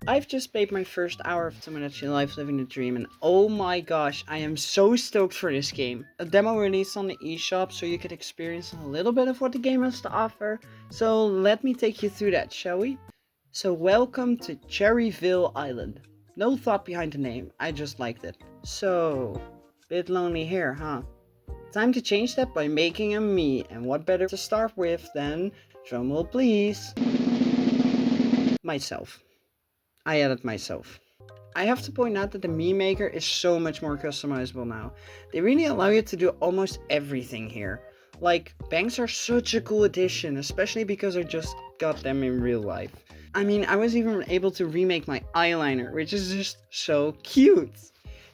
I've just played my first hour of Tomodachi Life Living the Dream, and oh my gosh, I am so stoked for this game. A demo released on the eShop so you could experience a little bit of what the game has to offer. So let me take you through that, shall we? So welcome to Cherryville Island. No thought behind the name, I just liked it. So, bit lonely here, huh? Time to change that by making a me, and what better to start with than, drumroll please, myself. I added myself. I have to point out that the meme maker is so much more customizable now. They really allow you to do almost everything here. Like, banks are such a cool addition, especially because I just got them in real life. I mean, I was even able to remake my eyeliner, which is just so cute.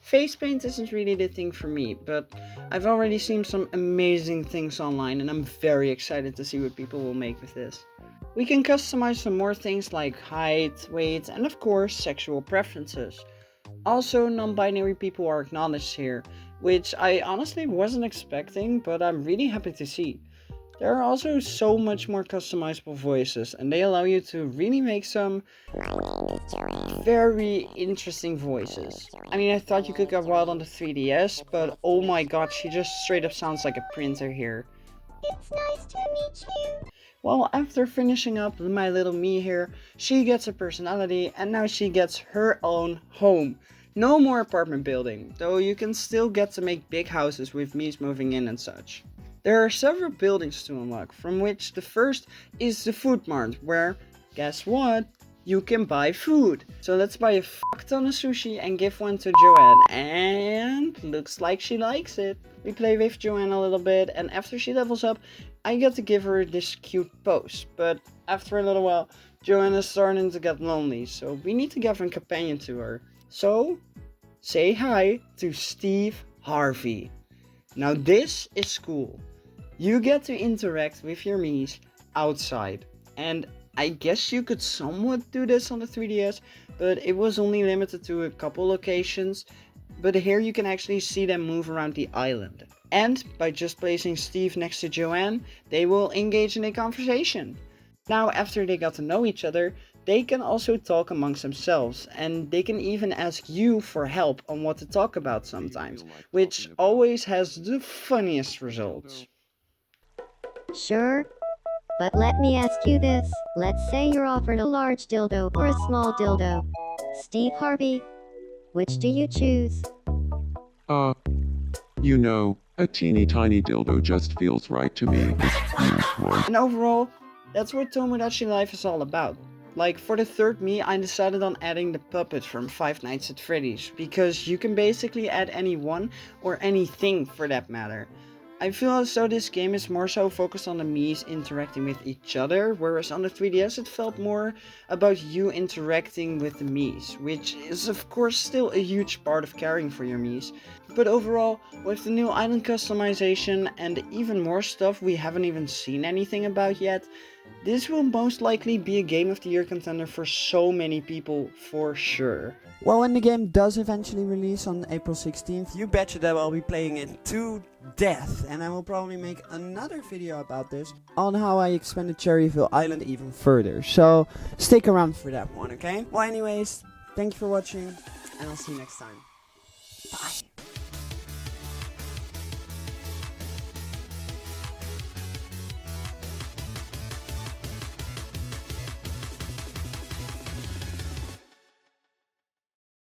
Face paint isn't really the thing for me, but I've already seen some amazing things online and I'm very excited to see what people will make with this. We can customize some more things like height, weight, and of course sexual preferences. Also, non-binary people are acknowledged here, which I honestly wasn't expecting, but I'm really happy to see. There are also so much more customizable voices, and they allow you to really make some very interesting voices. I mean, I thought you could go wild on the 3DS, but oh my god, she just straight up sounds like a printer here. It's nice to meet you. Well, after finishing up my little me here, she gets a personality and now she gets her own home. No more apartment building, though you can still get to make big houses with me's moving in and such. There are several buildings to unlock, from which the first is the food mart, where, guess what? You can buy food. So let's buy a fuck ton of sushi and give one to Joanne, and looks like she likes it. We play with Joanne a little bit, and after she levels up, I get to give her this cute pose. But after a little while, Joanne is starting to get lonely, so we need to give a companion to her. So, say hi to Steve Harvey. Now this is cool. You get to interact with your Miis outside, and I guess you could somewhat do this on the 3DS, but it was only limited to a couple locations. But here you can actually see them move around the island. And by just placing Steve next to Joanne, they will engage in a conversation. Now, after they got to know each other, they can also talk amongst themselves, and they can even ask you for help on what to talk about sometimes, which always has the funniest results. Sure. But let me ask you this. Let's say you're offered a large dildo or a small dildo. Steve Harvey, which do you choose? A teeny tiny dildo just feels right to me. And overall, that's what Tomodachi Life is all about. Like, for the third me, I decided on adding the puppet from Five Nights at Freddy's, because you can basically add anyone or anything for that matter. I feel as though this game is more so focused on the Miis interacting with each other, whereas on the 3DS it felt more about you interacting with the Miis, which is of course still a huge part of caring for your Miis. But overall, with the new island customization and even more stuff we haven't even seen anything about yet, this will most likely be a Game of the Year contender for so many people for sure. Well, when the game does eventually release on April 16th, you betcha that I'll be playing it to death. And I will probably make another video about this on how I expanded Cherryville Island even further. So stick around for that one, okay? Well, anyways, thank you for watching and I'll see you next time. Bye.